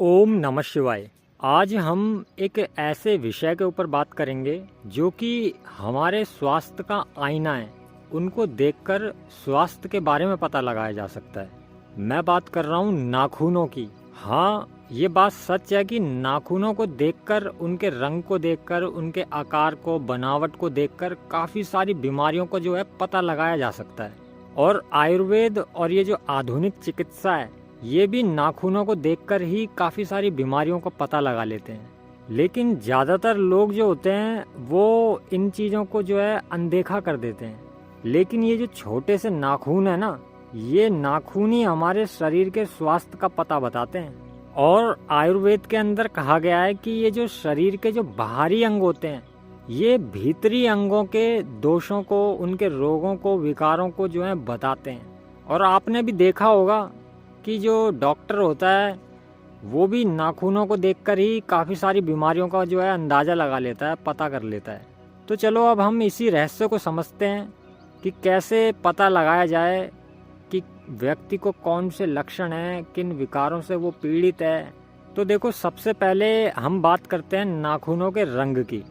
ओम नमः शिवाय। आज हम एक ऐसे विषय के ऊपर बात करेंगे जो कि हमारे स्वास्थ्य का आईना है। उनको देखकर स्वास्थ्य के बारे में पता लगाया जा सकता है। मैं बात कर रहा हूँ नाखूनों की। हाँ, ये बात सच है कि नाखूनों को देखकर, उनके रंग को देखकर, उनके आकार को, बनावट को देखकर काफ़ी सारी बीमारियों को जो है पता लगाया जा सकता है। और आयुर्वेद और ये जो आधुनिक चिकित्सा है, ये भी नाखूनों को देखकर ही काफ़ी सारी बीमारियों को पता लगा लेते हैं। लेकिन ज़्यादातर लोग जो होते हैं वो इन चीज़ों को जो है अनदेखा कर देते हैं। लेकिन ये जो छोटे से नाखून है ना, ये नाखून ही हमारे शरीर के स्वास्थ्य का पता बताते हैं। और आयुर्वेद के अंदर कहा गया है कि ये जो शरीर के जो बाहरी अंग होते हैं, ये भीतरी अंगों के दोषों को, उनके रोगों को, विकारों को जो है बताते हैं। और आपने भी देखा होगा कि जो डॉक्टर होता है वो भी नाखूनों को देखकर ही काफ़ी सारी बीमारियों का जो है अंदाज़ा लगा लेता है, पता कर लेता है। तो चलो अब हम इसी रहस्य को समझते हैं कि कैसे पता लगाया जाए कि व्यक्ति को कौन से लक्षण हैं, किन विकारों से वो पीड़ित है। तो देखो, सबसे पहले हम बात करते हैं नाखूनों के रंग की।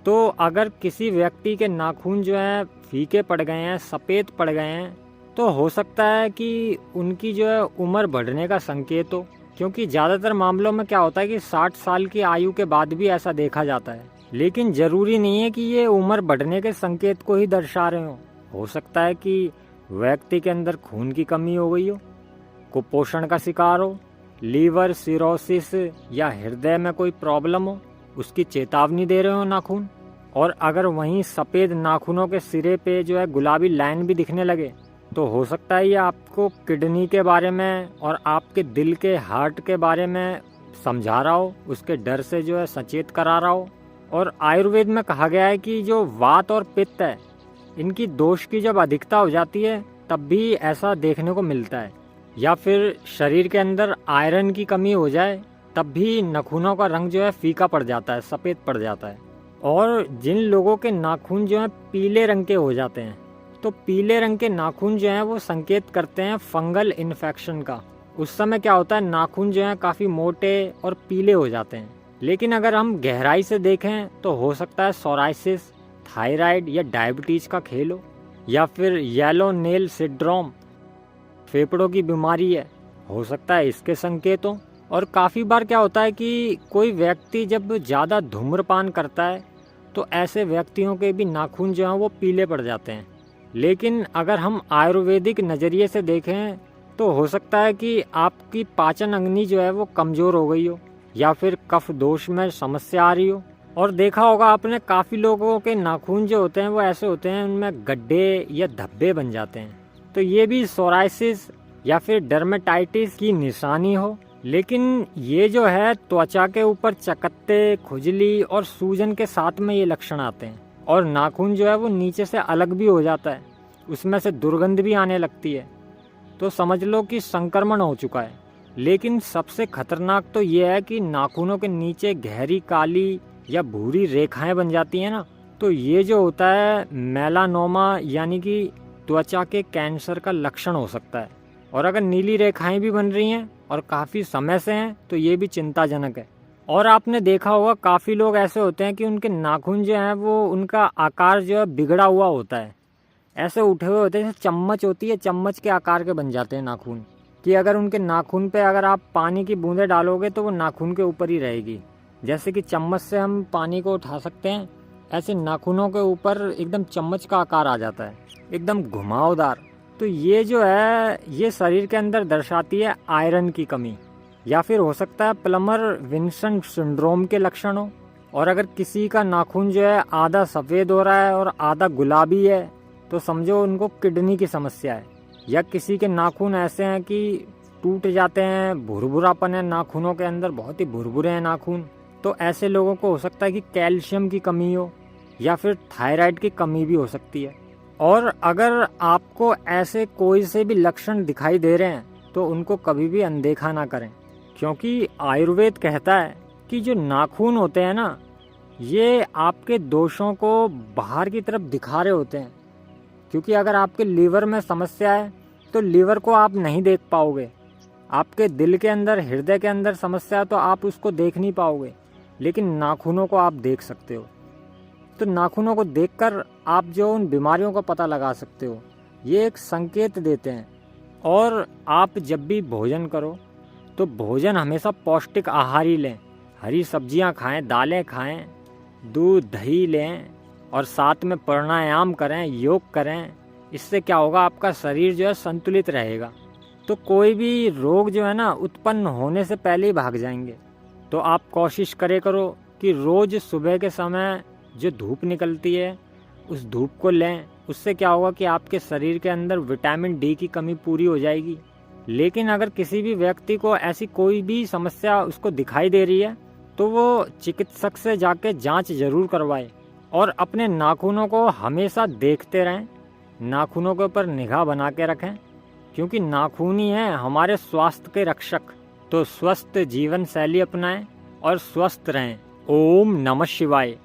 तो अगर किसी व्यक्ति के नाखून जो है फीके पड़ गए हैं, सफ़ेद पड़ गए हैं, तो हो सकता है कि उनकी जो है उम्र बढ़ने का संकेत हो। क्योंकि ज़्यादातर मामलों में क्या होता है कि 60 साल की आयु के बाद भी ऐसा देखा जाता है। लेकिन ज़रूरी नहीं है कि ये उम्र बढ़ने के संकेत को ही दर्शा रहे हो सकता है कि व्यक्ति के अंदर खून की कमी हो गई हो, कुपोषण का शिकार हो, लीवर सिरोसिस या हृदय में कोई प्रॉब्लम हो, उसकी चेतावनी दे रहे हो नाखून। और अगर वहीं सफ़ेद नाखूनों के सिरे पे जो है गुलाबी लाइन भी दिखने लगे, तो हो सकता है ये आपको किडनी के बारे में और आपके दिल के हार्ट के बारे में समझा रहा हो, उसके डर से जो है सचेत करा रहा हो। और आयुर्वेद में कहा गया है कि जो वात और पित्त है, इनकी दोष की जब अधिकता हो जाती है तब भी ऐसा देखने को मिलता है। या फिर शरीर के अंदर आयरन की कमी हो जाए तब भी नाखूनों का रंग जो है फीका पड़ जाता है, सफ़ेद पड़ जाता है। और जिन लोगों के नाखून जो है पीले रंग के हो जाते हैं, तो पीले रंग के नाखून जो हैं वो संकेत करते हैं फंगल इन्फेक्शन का। उस समय क्या होता है, नाखून जो हैं काफ़ी मोटे और पीले हो जाते हैं। लेकिन अगर हम गहराई से देखें तो हो सकता है सोराइसिस, थायराइड या डायबिटीज़ का खेल हो, या फिर येलो नेल सिंड्रोम, फेफड़ों की बीमारी है, हो सकता है इसके संकेत हो। और काफ़ी बार क्या होता है कि कोई व्यक्ति जब ज़्यादा धूम्रपान करता है तो ऐसे व्यक्तियों के भी नाखून जो हैं वो पीले पड़ जाते हैं। लेकिन अगर हम आयुर्वेदिक नज़रिए से देखें तो हो सकता है कि आपकी पाचन अग्नि जो है वो कमज़ोर हो गई हो, या फिर कफ दोष में समस्या आ रही हो। और देखा होगा आपने, काफ़ी लोगों के नाखून जो होते हैं वो ऐसे होते हैं, उनमें गड्ढे या धब्बे बन जाते हैं। तो ये भी सोराइसिस या फिर डर्मेटाइटिस की निशानी हो। लेकिन ये जो है त्वचा के ऊपर चकत्ते, खुजली और सूजन के साथ में ये लक्षण आते हैं। और नाखून जो है वो नीचे से अलग भी हो जाता है, उसमें से दुर्गंध भी आने लगती है। तो समझ लो कि संक्रमण हो चुका है। लेकिन सबसे खतरनाक तो ये है कि नाखूनों के नीचे गहरी काली या भूरी रेखाएं बन जाती हैं ना, तो ये जो होता है मेलानोमा यानी कि त्वचा के कैंसर का लक्षण हो सकता है। और अगर नीली रेखाएं भी बन रही हैं और काफ़ी समय से हैं तो ये भी चिंताजनक है। और आपने देखा होगा काफ़ी लोग ऐसे होते हैं कि उनके नाखून जो हैं वो, उनका आकार जो है बिगड़ा हुआ होता है, ऐसे उठे हुए होते हैं, जैसे चम्मच होती है, चम्मच के आकार के बन जाते हैं नाखून। कि अगर उनके नाखून पे अगर आप पानी की बूंदें डालोगे तो वो नाखून के ऊपर ही रहेगी। जैसे कि चम्मच से हम पानी को उठा सकते हैं, ऐसे नाखूनों के ऊपर एकदम चम्मच का आकार आ जाता है, एकदम घुमावदार। तो ये जो है ये शरीर के अंदर दर्शाती है आयरन की कमी। या फिर हो सकता है प्लमर विंसन सिंड्रोम के लक्षण हो। और अगर किसी का नाखून जो है आधा सफ़ेद हो रहा है और आधा गुलाबी है, तो समझो उनको किडनी की समस्या है। या किसी के नाखून ऐसे हैं कि टूट जाते हैं, भुरभुरापन है नाखूनों के अंदर, बहुत ही भुरभुरे हैं नाखून, तो ऐसे लोगों को हो सकता है कि कैल्शियम की कमी हो, या फिर थायराइड की कमी भी हो सकती है। और अगर आपको ऐसे कोई से भी लक्षण दिखाई दे रहे हैं तो उनको कभी भी अनदेखा ना करें। क्योंकि आयुर्वेद कहता है कि जो नाखून होते हैं ना, ये आपके दोषों को बाहर की तरफ दिखा रहे होते हैं। क्योंकि अगर आपके लीवर में समस्या है तो लीवर को आप नहीं देख पाओगे, आपके दिल के अंदर, हृदय के अंदर समस्या तो आप उसको देख नहीं पाओगे, लेकिन नाखूनों को आप देख सकते हो। तो नाखूनों को देखकर आप जो उन बीमारियों का पता लगा सकते हो, ये एक संकेत देते हैं। और आप जब भी भोजन करो तो भोजन हमेशा पौष्टिक आहार ही लें, हरी सब्जियां खाएं, दालें खाएं, दूध दही लें और साथ में प्राणायाम करें, योग करें। इससे क्या होगा, आपका शरीर जो है संतुलित रहेगा। तो कोई भी रोग जो है ना उत्पन्न होने से पहले ही भाग जाएंगे। तो आप कोशिश करो कि रोज़ सुबह के समय जो धूप निकलती है उस धूप को लें। उससे क्या होगा कि आपके शरीर के अंदर विटामिन डी की कमी पूरी हो जाएगी। लेकिन अगर किसी भी व्यक्ति को ऐसी कोई भी समस्या उसको दिखाई दे रही है तो वो चिकित्सक से जाके जांच जरूर करवाए और अपने नाखूनों को हमेशा देखते रहें, नाखूनों के ऊपर निगाह बना के रखें, क्योंकि नाखून ही हैं हमारे स्वास्थ्य के रक्षक। तो स्वस्थ जीवन शैली अपनाएं और स्वस्थ रहें। ओम नमः शिवाय।